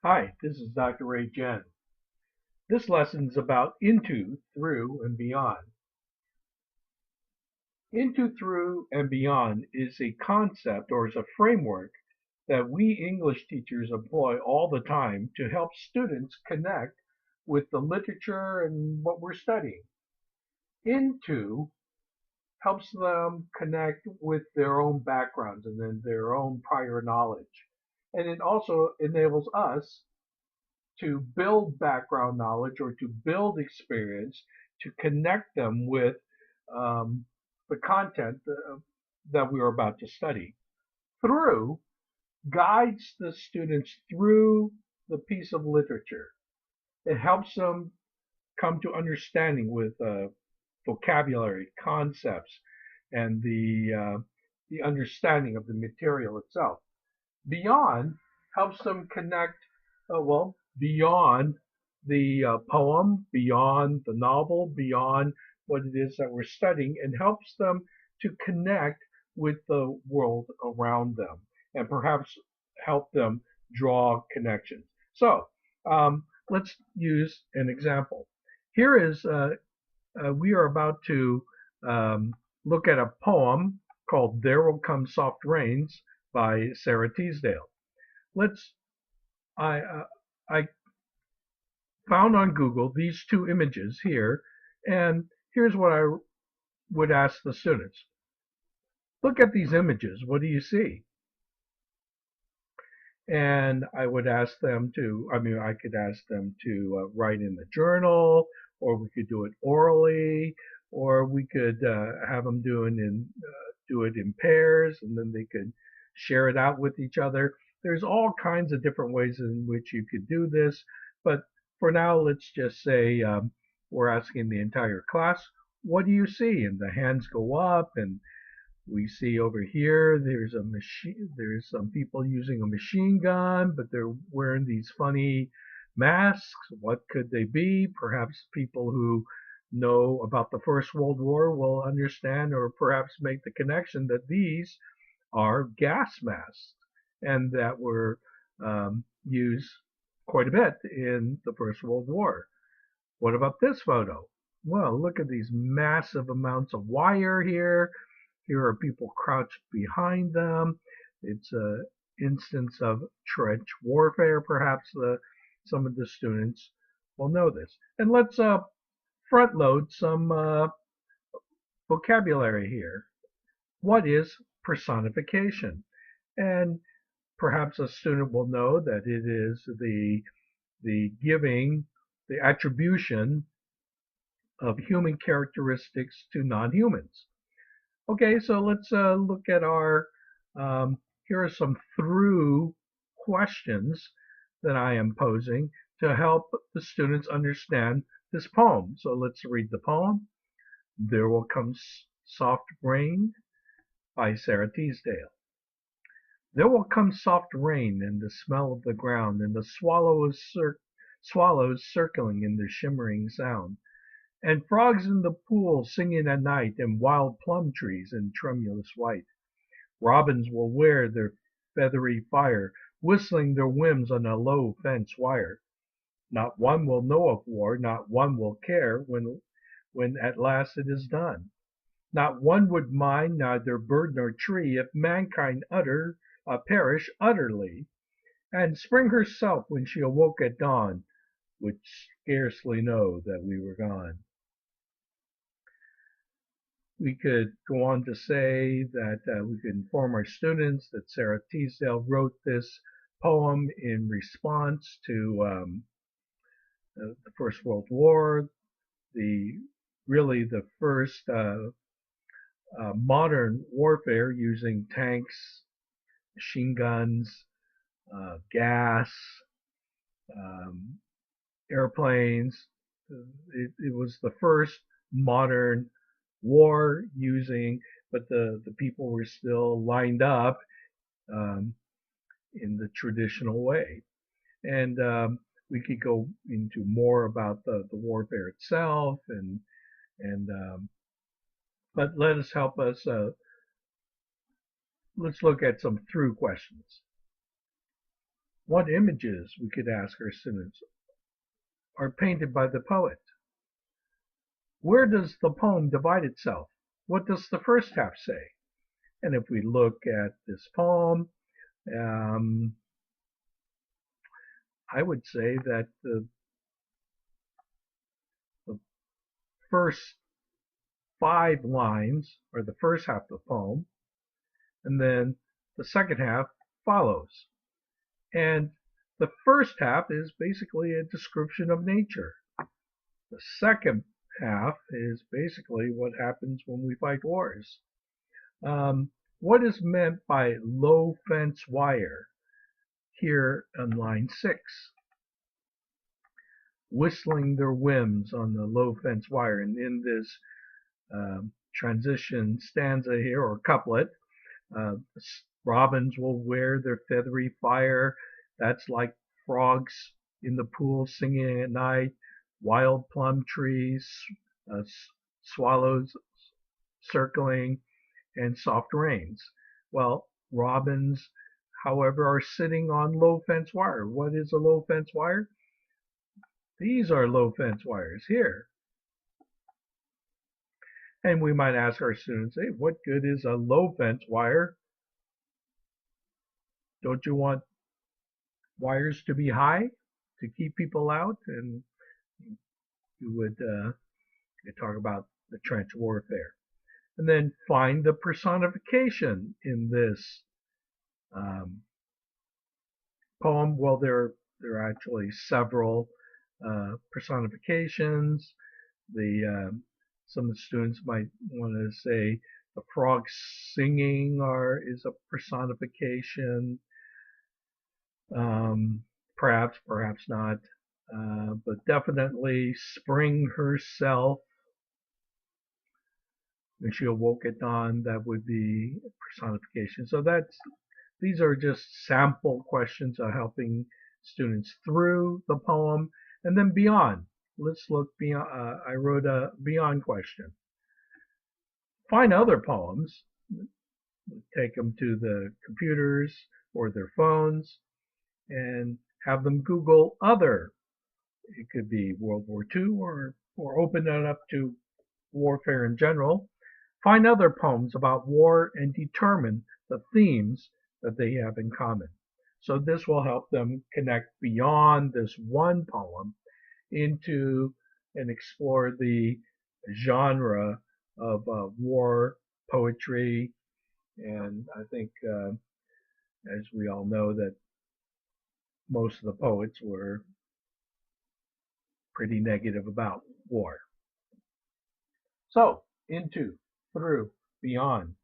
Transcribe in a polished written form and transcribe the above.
Hi, this is Dr. Ray Jen. This lesson is about into, through, and beyond. Into, through, and beyond is a concept or is a framework that we English teachers employ all the time to help students connect with the literature and what we're studying. Into helps them connect with their own backgrounds and then their own prior knowledge. And it also enables us to build background knowledge or to build experience to connect them with um, the content that we are about to study. Through guides the students through the piece of literature. It helps them come to understanding with vocabulary, concepts, and the understanding of the material itself. Beyond helps them connect, beyond the poem, beyond the novel, beyond what it is that we're studying, and helps them to connect with the world around them and perhaps help them draw connections. So let's use an example. Here is, we are about to um, look at a poem called There Will Come Soft Rains by Sarah Teasdale. Let's I I found on Google these two images here, and here's what I would ask the students. Look at these images. What do you see? And I would ask them to, I could ask them to write in the journal, or we could do it orally, or we could have them do it in pairs, and then they could share it out with each other. There's all kinds of different ways in which you could do this, but for now, let's just say we're asking the entire class, what do you see? And the hands go up, and we see over here there's some people using a machine gun, but they're wearing these funny masks. What could they be? Perhaps people who know about the First World War will understand or perhaps make the connection that these are gas masks and that were used quite a bit in the First World War. What about this photo? Well, look at these massive amounts of wire here. Here are people crouched behind them. It's an instance of trench warfare. Perhaps some of the students will know this. And let's front load some vocabulary here. What is personification? And perhaps a student will know that it is the giving, the attribution of human characteristics to non-humans. Okay, so let's look at here are some through questions that I am posing to help the students understand this poem. So let's read the poem. There Will Come Soft Rain by Sarah Teasdale. There will come soft rain and the smell of the ground and the swallows circling in their shimmering sound, and frogs in the pool singing at night, and wild plum trees in tremulous white. Robins will wear their feathery fire, whistling their whims on a low fence wire. Not one will know of war, not one will care when at last it is done. Not one would mind neither bird nor tree if mankind perish utterly. And spring herself, when she awoke at dawn, would scarcely know that we were gone. We could go on to say that we could inform our students that Sarah Teasdale wrote this poem in response to the First World War, really the first modern warfare using tanks, machine guns, gas, um, airplanes. It was the first modern war using, but the people were still lined up um, in the traditional way. And we could go into more about the warfare itself, and but let us help us. Let's look at some through questions. What images, we could ask our students, are painted by the poet? Where does the poem divide itself? What does the first half say? And if we look at this poem, I would say that the first 5 lines are the first half of the poem, and then the second half follows. And the first half is basically a description of nature. The second half is basically what happens when we fight wars. What is meant by low fence wire here on line 6? Whistling their whims on the low fence wire. And in this transition stanza here, or couplet, robins will wear their feathery fire. That's like frogs in the pool singing at night, wild plum trees, swallows circling, and soft rains. Well, robins, however, are sitting on low fence wire. What is a low fence wire? These are low fence wires here. And we might ask our students, hey, what good is a low fence wire? Don't you want wires to be high to keep people out? And you would talk about the trench warfare. And then find the personification in this poem. Well, there are actually several personifications. Some of the students might want to say the frogs singing is a personification. Perhaps not. But definitely spring herself, when she awoke at dawn, that would be personification. So these are just sample questions of helping students through the poem. And then beyond. Let's look beyond. I wrote a beyond question. Find other poems, take them to the computers or their phones, and have them Google other. It could be World War II, or open it up to warfare in general. Find other poems about war and determine the themes that they have in common. So this will help them connect beyond this one poem into and explore the genre of war poetry. And I think, as we all know, that most of the poets were pretty negative about war. So, into, through, beyond.